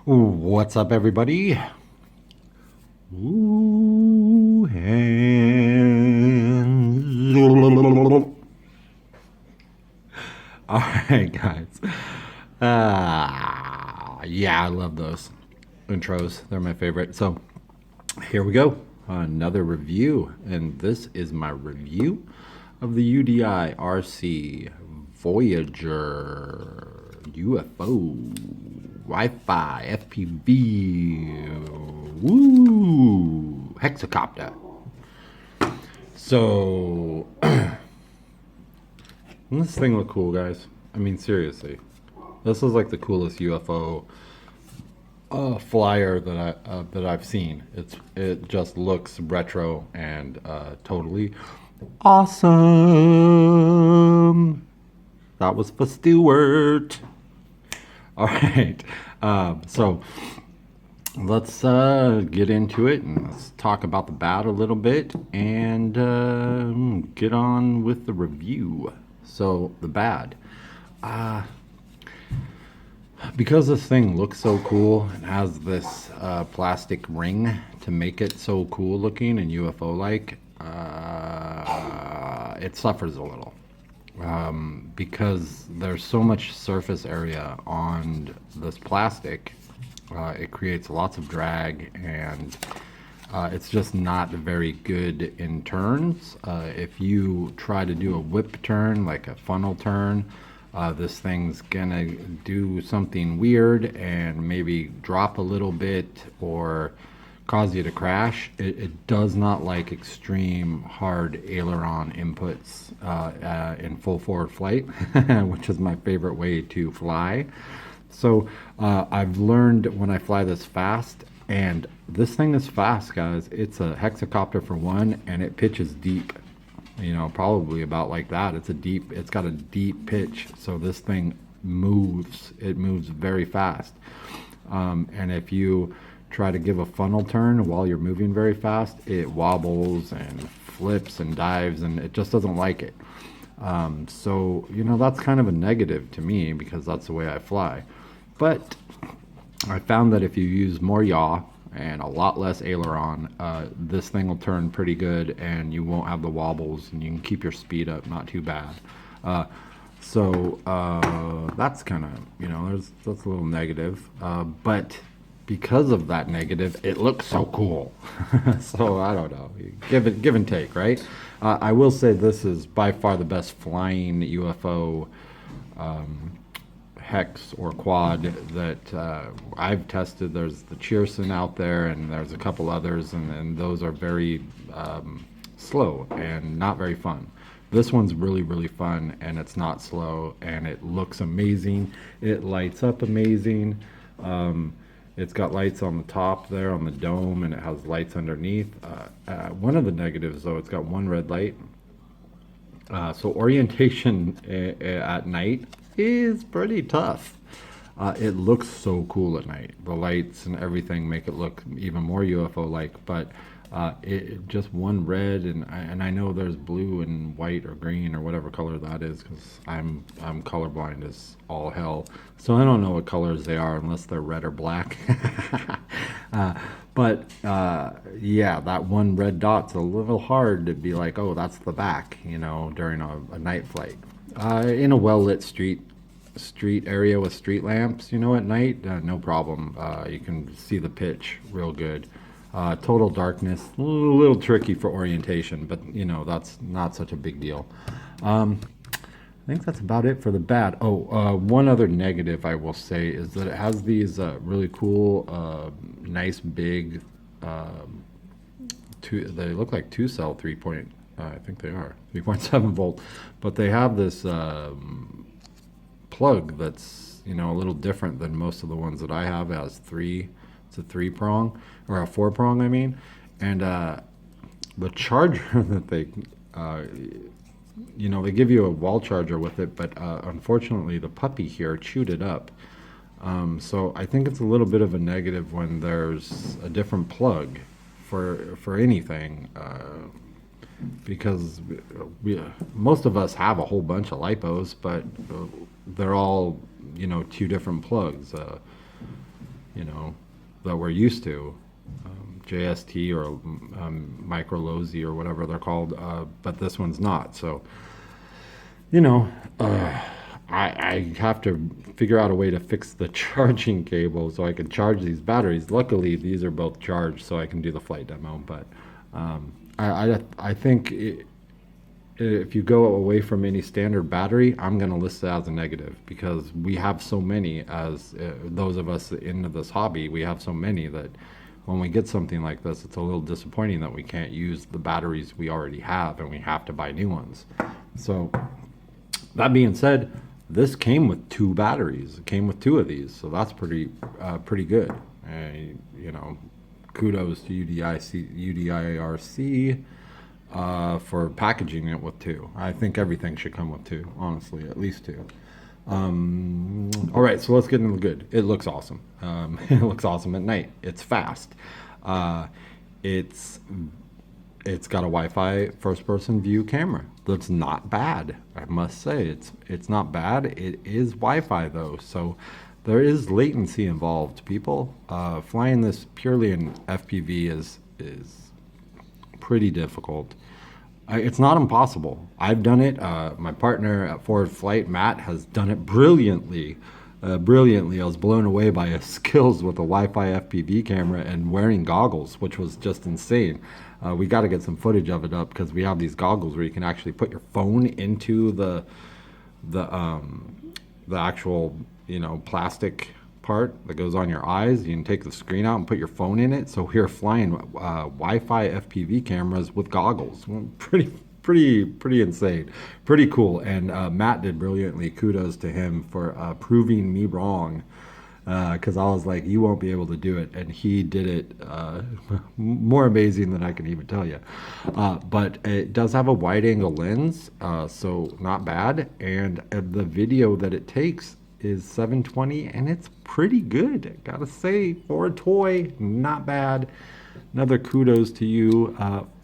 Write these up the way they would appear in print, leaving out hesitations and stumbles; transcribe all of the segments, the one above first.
What's up, everybody? Ooh, and... All right, guys. Yeah, I love those intros. They're my favorite. So here we go. Another review, and this is my review of the UDI RC Voyager UFO Wi-Fi FPV Woo Hexacopter. So this thing look cool, guys. I mean, seriously, this is like the coolest UFO flyer that I've seen. It just looks retro and totally awesome. That was for Stewart. All right, so let's get into it and let's talk about the bat a little bit and get on with the review. So the bad. Because this thing looks so cool and has this plastic ring to make it so cool looking and UFO-like, it suffers a little. Because there's so much surface area on this plastic, it creates lots of drag and it's just not very good in turns. If you try to do a whip turn, like a funnel turn, this thing's gonna do something weird and maybe drop a little bit or cause you to crash. It does not like extreme hard aileron inputs in full forward flight, which is my favorite way to fly. So I've learned when I fly this fast, and this thing is fast, guys. It's a hexacopter for one, and it pitches deep. You know, probably about like that. It's got a deep pitch, so this thing moves. It moves very fast. And if you try to give a funnel turn while you're moving very fast, it wobbles and flips and dives, and it just doesn't like it. So, you know, that's kind of a negative to me because that's the way I fly. But I found that if you use more yaw and a lot less aileron, this thing will turn pretty good and you won't have the wobbles and you can keep your speed up not too bad. So that's kind of, you know, that's a little negative. But because of that negative, it looks so cool. So I don't know, give and take, right? I will say this is by far the best flying UFO hex or quad that I've tested. There's the Cheerson out there, and there's a couple others, and those are very slow and not very fun. This one's really, really fun, and it's not slow, and it looks amazing. It lights up amazing. It's got lights on the top there on the dome, and it has lights underneath. One of the negatives, though, it's got one red light. So orientation at night is pretty tough. It looks so cool at night. The lights and everything make it look even more UFO-like, but it just one red, and I know there's blue and white or green or whatever color that is, because I'm colorblind as all hell, so I don't know what colors they are unless they're red or black. But yeah, that one red dot's a little hard to be like, oh, that's the back, you know, during a night flight. In a well-lit street area with street lamps, you know, at night, no problem. You can see the pitch real good. Total darkness, a little tricky for orientation, but you know, that's not such a big deal. I think that's about it for the bad. Oh, one other negative I will say is that it has these really cool, nice big, they look like 2-cell 3 point, I think they are 3.7 volt, but they have this plug that's, you know, a little different than most of the ones that I have. It has it's a 3-prong, or a 4-prong, I mean, and the charger that they, you know, they give you a wall charger with it, but unfortunately the puppy here chewed it up. So I think it's a little bit of a negative when there's a different plug for anything, because most of us have a whole bunch of lipos, but they're all, you know, 2 different plugs. you know, that we're used to, JST or micro LOSI or whatever they're called, but this one's not. So, you know, I have to figure out a way to fix the charging cable so I can charge these batteries. Luckily, these are both charged, so I can do the flight demo. But I think if you go away from any standard battery, I'm going to list it as a negative, because we have so many, as those of us into this hobby, we have so many that when we get something like this, it's a little disappointing that we can't use the batteries we already have and we have to buy new ones. So that being said, this came with 2 batteries. It came with 2 of these, so that's pretty good. You know, kudos to UDIRC for packaging it with 2. I think everything should come with 2, honestly, at least 2. All right, so let's get into the good. It looks awesome. It looks awesome at night. It's fast. It's got a Wi-Fi first-person view camera. That's not bad, I must say. It's not bad. It is Wi-Fi though, so there is latency involved. People, flying this purely in FPV is pretty difficult. It's not impossible. I've done it. My partner at Forward Flight, Matt, has done it brilliantly. Brilliantly. I was blown away by his skills with a Wi-Fi FPV camera and wearing goggles, which was just insane. We got to get some footage of it up, because we have these goggles where you can actually put your phone into the actual, you know, plastic part that goes on your eyes. You can take the screen out and put your phone in it. So we're flying Wi-Fi FPV cameras with goggles. Pretty insane, pretty cool. And Matt did brilliantly. Kudos to him for proving me wrong, because I was like, you won't be able to do it, and he did it more amazing than I can even tell you. But it does have a wide angle lens, so not bad. And the video that it takes is 720, and it's pretty good. Gotta say, for a toy, not bad. Another kudos to you.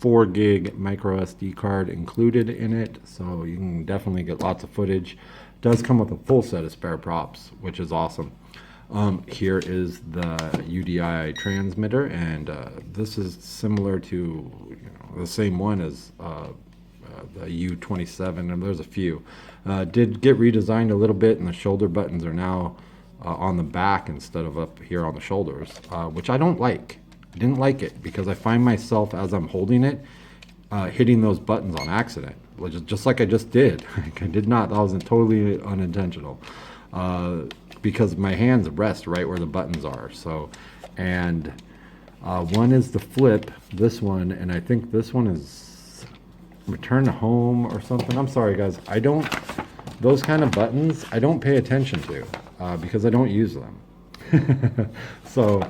4 gig micro SD card included in it, so you can definitely get lots of footage. It does come with a full set of spare props, which is awesome. Here is the UDI transmitter, and this is similar to, you know, the same one as the U27, and there's a few. Did get redesigned a little bit, and the shoulder buttons are now on the back instead of up here on the shoulders, which I don't like. I didn't like it, because I find myself, as I'm holding it, hitting those buttons on accident, just like I just did. I did not. That was totally unintentional, because my hands rest right where the buttons are. So, and one is the flip, this one, and I think this one is return to home or something. I'm sorry, guys. Those kind of buttons, I don't pay attention to, because I don't use them. So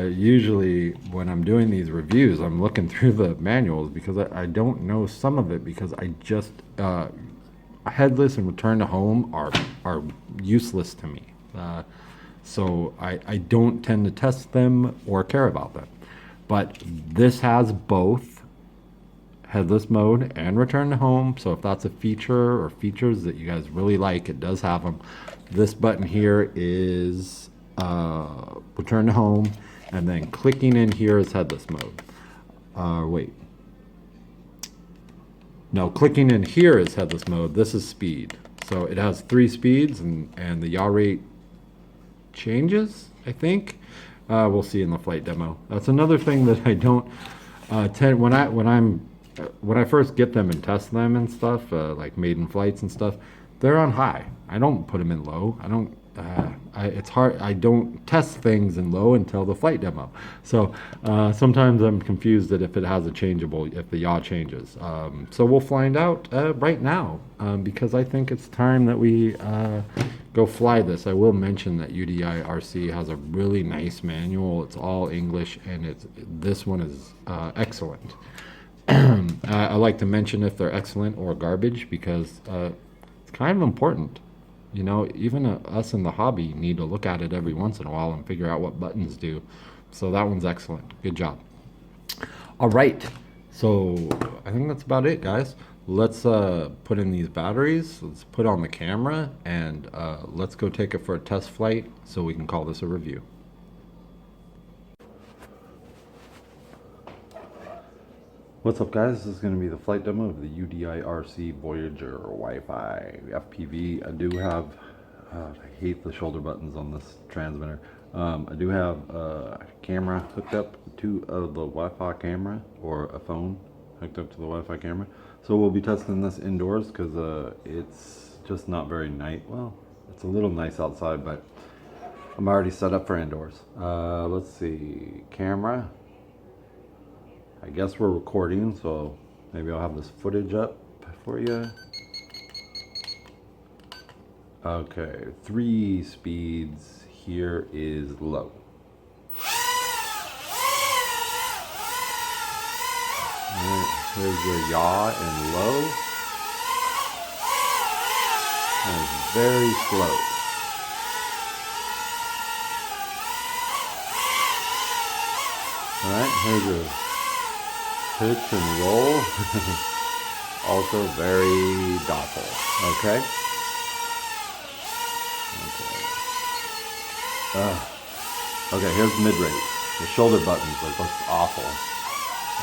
usually when I'm doing these reviews, I'm looking through the manuals, because I don't know some of it, because I just headless and return to home are useless to me. So I don't tend to test them or care about them. But this has both headless mode and return to home, so if that's a feature or features that you guys really like, it does have them. This button here is return to home, and then clicking in here is headless mode. Wait. No, clicking in here is headless mode. This is speed. So it has 3 speeds, and the yaw rate changes, I think. We'll see in the flight demo. That's another thing that I don't tend, when I first get them and test them and stuff, like maiden flights and stuff, they're on high. I don't put them in low. It's hard. I don't test things in low until the flight demo. So sometimes I'm confused that if it has a changeable, if the yaw changes. So we'll find out right now, because I think it's time that we go fly this. I will mention that UDI RC has a really nice manual. It's all English, and this one is excellent. I like to mention if they're excellent or garbage, because it's kind of important. You know, even us in the hobby need to look at it every once in a while and figure out what buttons do. So that one's excellent. Good job. All right. So I think that's about it, guys. Let's put in these batteries. Let's put on the camera, and let's go take it for a test flight so we can call this a review. What's up, guys? This is going to be the flight demo of the UDI Voyager Wi-Fi FPV. I hate the shoulder buttons on this transmitter. I do have a camera hooked up to the Wi-Fi camera, or a phone hooked up to the Wi-Fi camera. So we'll be testing this indoors because it's just not very nice. Well, it's a little nice outside, but I'm already set up for indoors. Let's see, camera. I guess we're recording, so maybe I'll have this footage up for you. Okay, 3 speeds. Here is low. Alright, here's your yaw and low. And it's very slow. Alright, here's your pitch and roll. Also very docile. Okay. Okay, here's mid-rate. The shoulder buttons are just awful.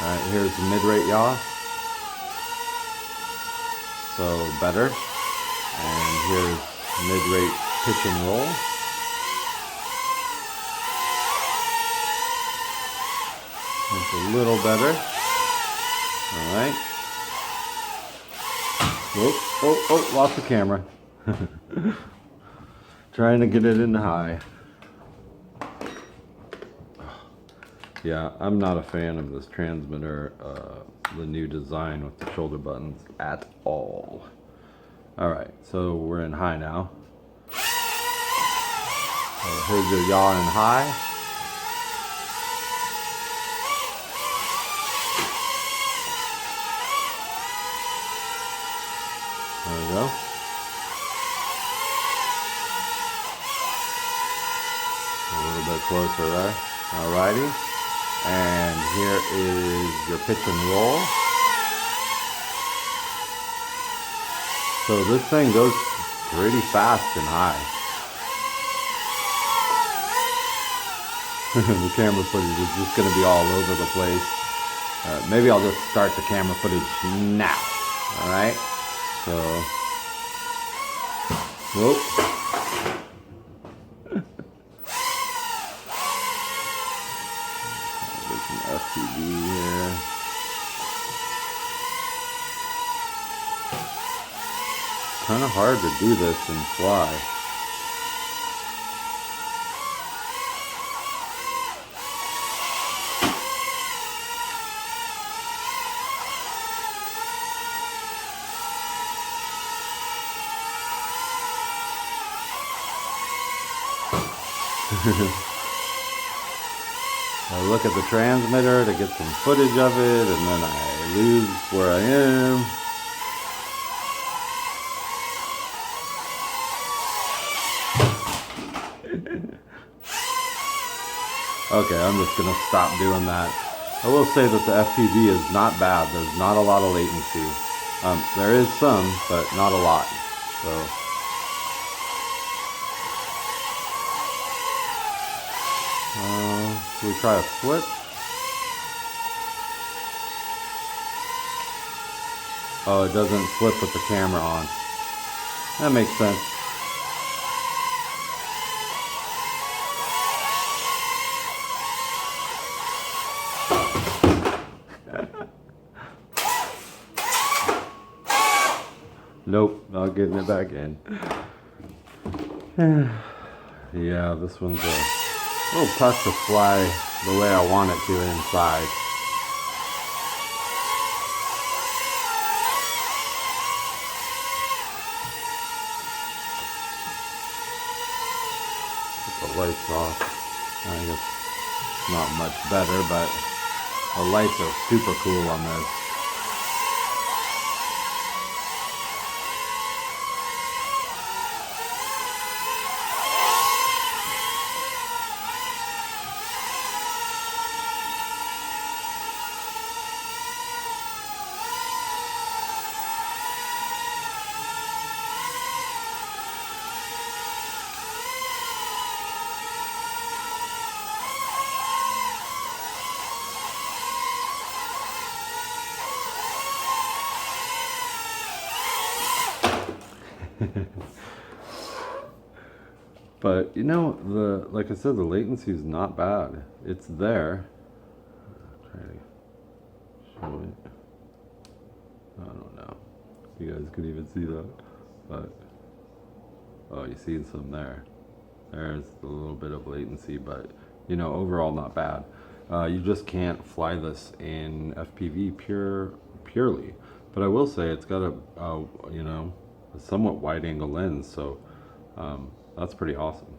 Alright, here's the mid-rate yaw. So better. And here's mid-rate pitch and roll. It's a little better. Alright. Oh, lost the camera. Trying to get it in high. Yeah, I'm not a fan of this transmitter, the new design with the shoulder buttons at all. Alright, so we're in high now. Here's your yaw in high. There we go. A little bit closer there. Alrighty. And here is your pitch and roll. So this thing goes pretty fast and high. The camera footage is just going to be all over the place. Maybe I'll just start the camera footage now. Alright? So, whoop. There's some FPV here. Kind of hard to do this and fly. I look at the transmitter to get some footage of it, and then I lose where I am. Okay, I'm just gonna stop doing that. I will say that the FPV is not bad. There's not a lot of latency. There is some, but not a lot. So. Should we try a flip? Oh, it doesn't flip with the camera on. That makes sense. Nope, not getting it back in. Yeah, this one's a little tough to fly the way I want it to inside. Put the lights off. I guess it's not much better, but the lights are super cool on this. But you know, like I said, the latency is not bad. It's there. Try to show it. I don't know if you guys could even see that, but oh, you see some there. There's a little bit of latency, but you know, overall not bad. You just can't fly this in FPV purely. But I will say it's got a you know, a somewhat wide angle lens, so that's pretty awesome.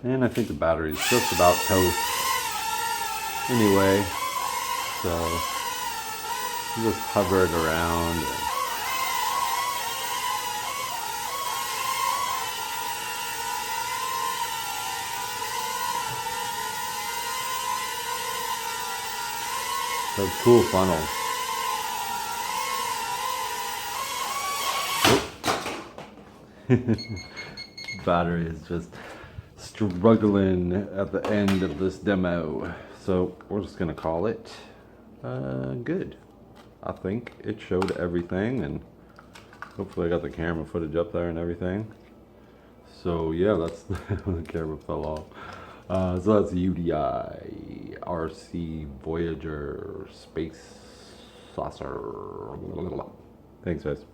And I think the battery's just about toast anyway, so you just hover it around. Those cool funnels. Battery is just struggling at the end of this demo, so we're just gonna call it good. I think it showed everything, and hopefully I got the camera footage up there and everything. So yeah, that's the camera fell off. So that's UDI RC Voyager Space Saucer. Thanks, guys.